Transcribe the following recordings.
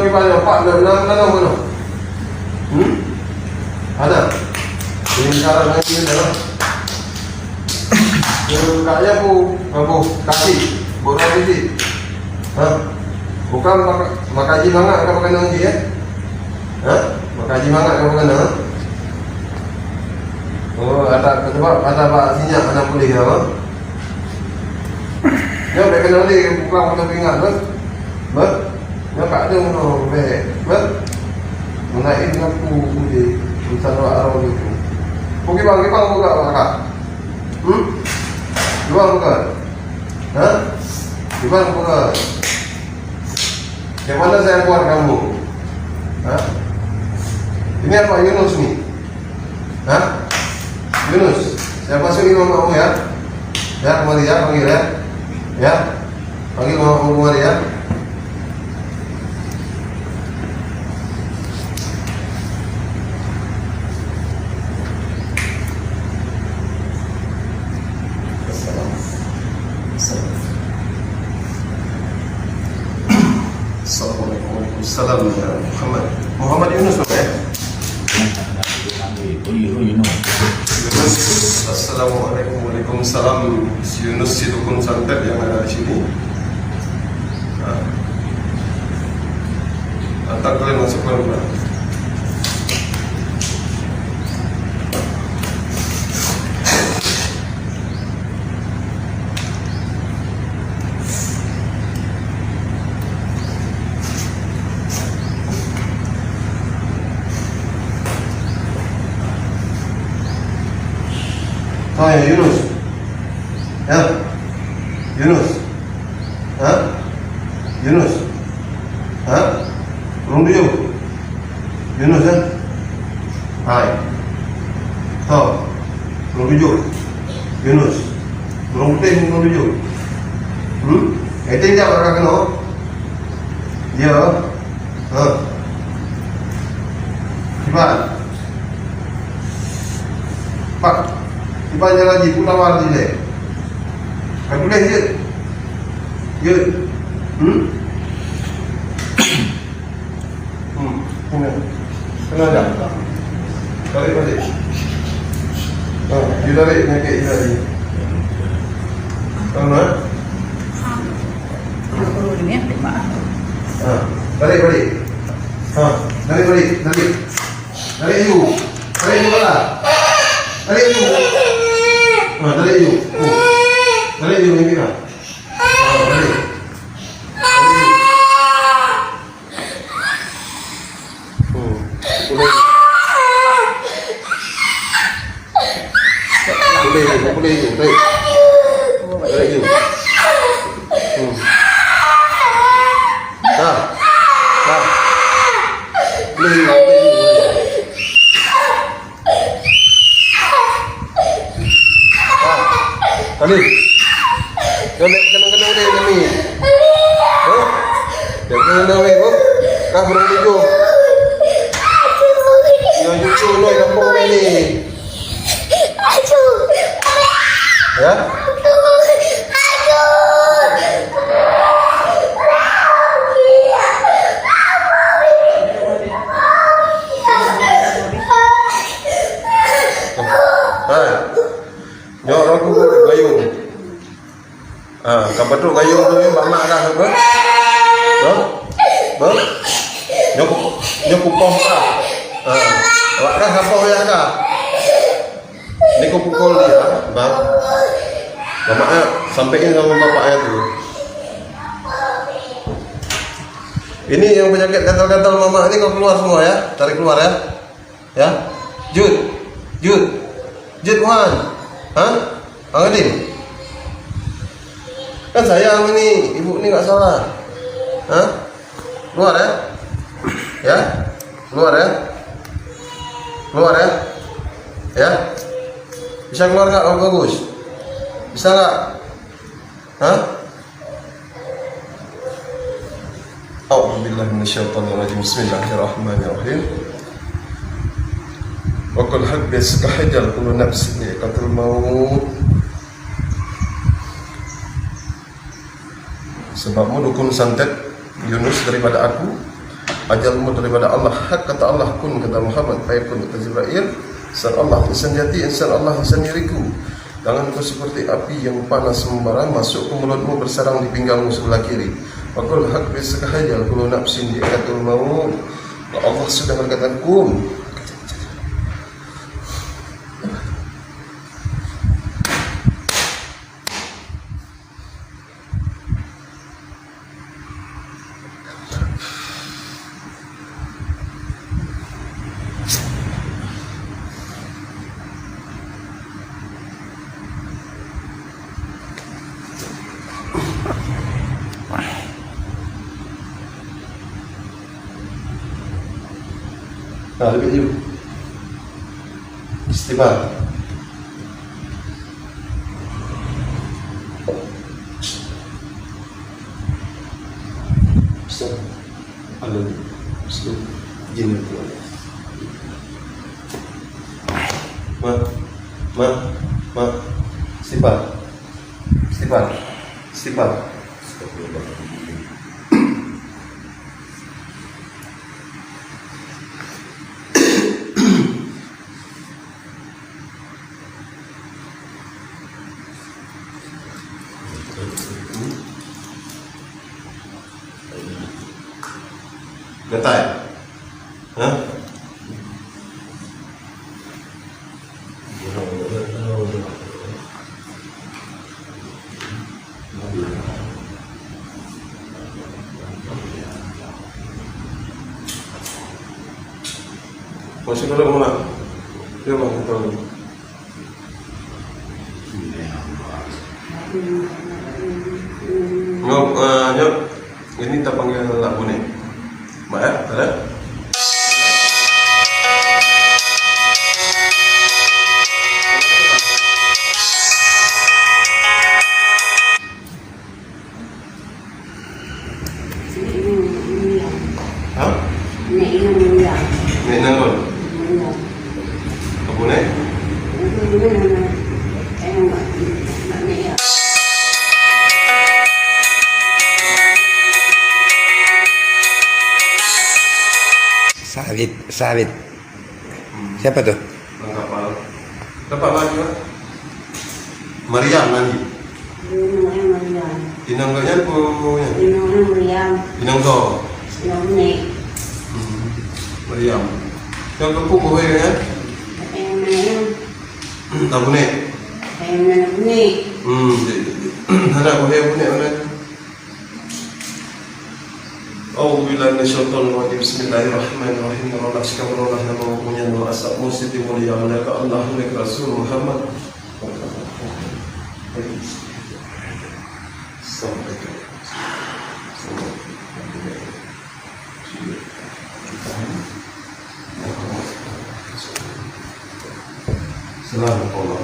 kipas Pak nanam mana? Ada. Ini sekarang lagi ada. Kaya aku kasih borak ini. Bukan makaji mangga apa kena nanti ya? Makaji mangga apa kena? Oh, ada sebab ada bahasinya anak boleh ya, Bang. Ya, mereka nanti buka kita pingat, Bang. Bang, ya tak ada mana, Bang. Menaik aku di Nusantara Arab itu. Pergi bang buka kakak. Gimana buka? Gimana buka? Yang mana saya keluar kamu? Ini apa Yunus nih? Yunus, saya masukin mama kamu ya. Ya, kemari ya, panggil ya. Ya, panggil mama kamu kemari ya. Assalamualaikum ya Muhammad Yunus ya. Yunus, assalamualaikum waalaikumsalam. Yunus si dukun santet yang ada di sini. Antar kalian masuk ke rumah. Ya Yunus, ya Yunus, Yunus, belum tujuh, Yunus ya, hai, tahu, belum tujuh, Yunus, belum tujuh, itu yang jawab kena, ya, gimana, Pak. Ibadah lagi pula war dia. Aku boleh je. Ya. Kena dah. Tarik balik. Dia tarik nakik dia tadi. Tahu tak? Perlu ini ya, Pak. Tarik balik. Tarik balik, tarik. Tarik you. Tarik you lah. Tarik you. Tarik you. Tarik you ni kan. Tarik. Boleh you. Tarik. Tarik you. Boleh you. Kali, kena dia kami. Kena ni, kah belum tujuh. Yang cucu noi kampung ni. Ya? Nyorok aku gayung. Kapan tu gayung tu yang mak dah apa? Nyok pukul kah? Awak dah apa yang kah? Ni kau pukul dia, bang. Mamaknya sampaikan sama bapaknya tu. Ini yang penyakit gatal-gatal mama ni kau keluar semua ya, tarik keluar ya. Ya, Jud Tuhan. Angadin. Kan saya ni, ibu ni tak salah. Keluar ya. Ya. Keluar ya. Keluar ya. Ya. Bisa keluar enggak kalau bagus? Bisa enggak? A'udzubillahi minasyaitonirrajim. Bismillahirrahmanirrahim. Wa qul habis kahajal kullu nafsin qatul maut. Sebabmu dukun santet Yunus daripada aku ajalmu daripada Allah. Hak kata Allah, kun kata Muhammad, fayakun kata Jibril. Insan Allah insan jati, insan Allah insan diriku. Tanganku seperti api yang panas membara, masuk ke mulutmu bersarang di pinggangmu sebelah kiri. Wakul hak bisakahajal kulu nafsin di'atul maut. Allah sudah berkata kun. Nah, lebih jauh. Istighfar. Ustaz, ada Ustaz jin itu. Ma, istighfar. Getai? Hah? Masih ada kemana? Dia mau tahu. Nyok, ini kita panggil Nak Bune. Mbak ya, ada? Hah? Nek nangol. Bune? Sawit. Siapa tuh? Kapal. Dapat lagi, Mariam nanti. Inanggalnya punya. Inang to. Mariam. Yang ke kuku ya? Tak Bune. Ada boleh Bune mana? Auzubillahi minasyaitonir rajim. Bismillahirrahmanirrahim. Rolah sekam rolah nama punya wa asab musiti mulia malaka Allahu lak Rasul Muhammad. Selamat Allah.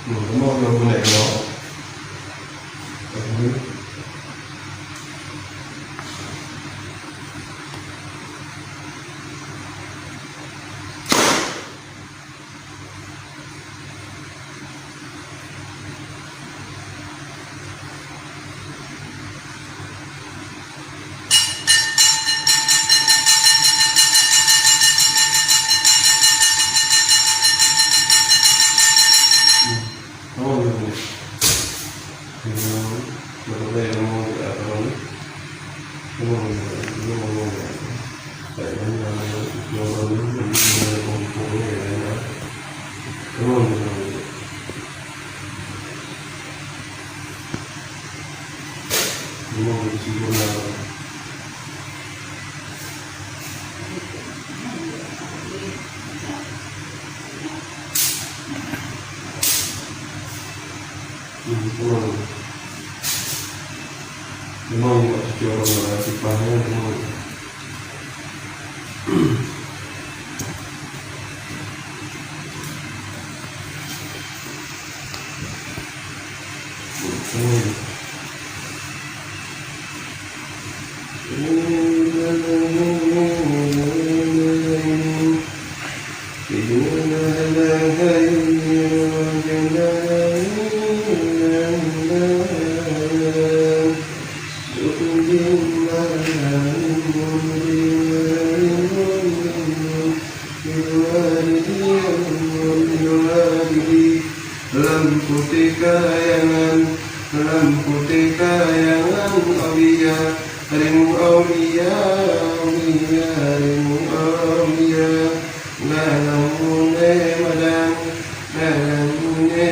Mau yang boleh kalau. Memang waktu orang berarti paham memang. Dalam putih kayangan awliya, rimu awliya, awliya, rimu awliya, dalam mune madang, dalam mune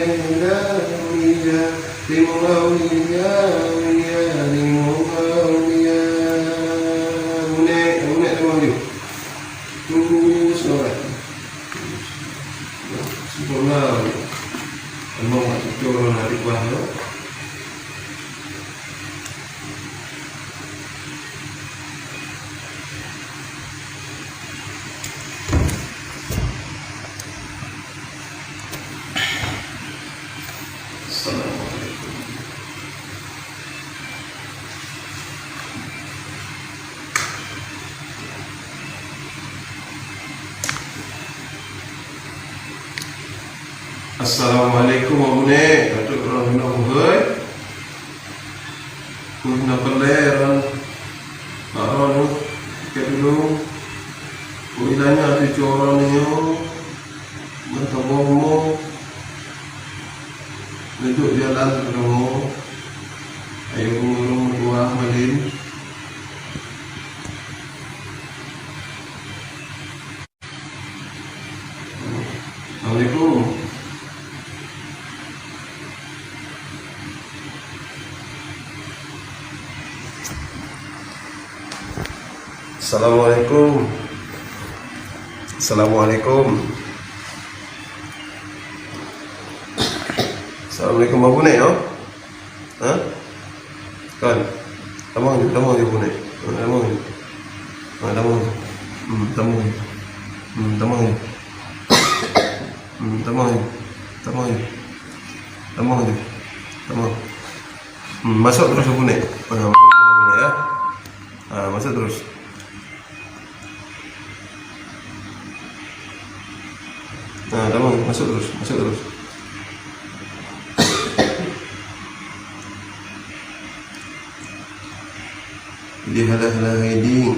awliya, rimu awliya, awliya, rimu awliya, mune awliya, tunggu sholat, sempurna, emang masuk orang hari bahaya. Assalamualaikum abune, katuk orang hina buhai, hina peleran, aron, kedulu, ilanya tu coran nyo, bertabomo, duduk jalan ketemu, ayo ngurung buah malin. Assalamualaikum. Assalamualaikum. Assalamualaikum. Assalamualaikum Abu Nek, no? Ha? Kan? Tamang je Abu Nek. Tamang je. Tamang je. Tamang je. Tamang je. Tamang je. Tamang je. Tamang je. Tamang. Masuk terus Abu Nek. Masuk terus ya. Masuk terus. Tamang, masuk terus. Jadi halah haiding.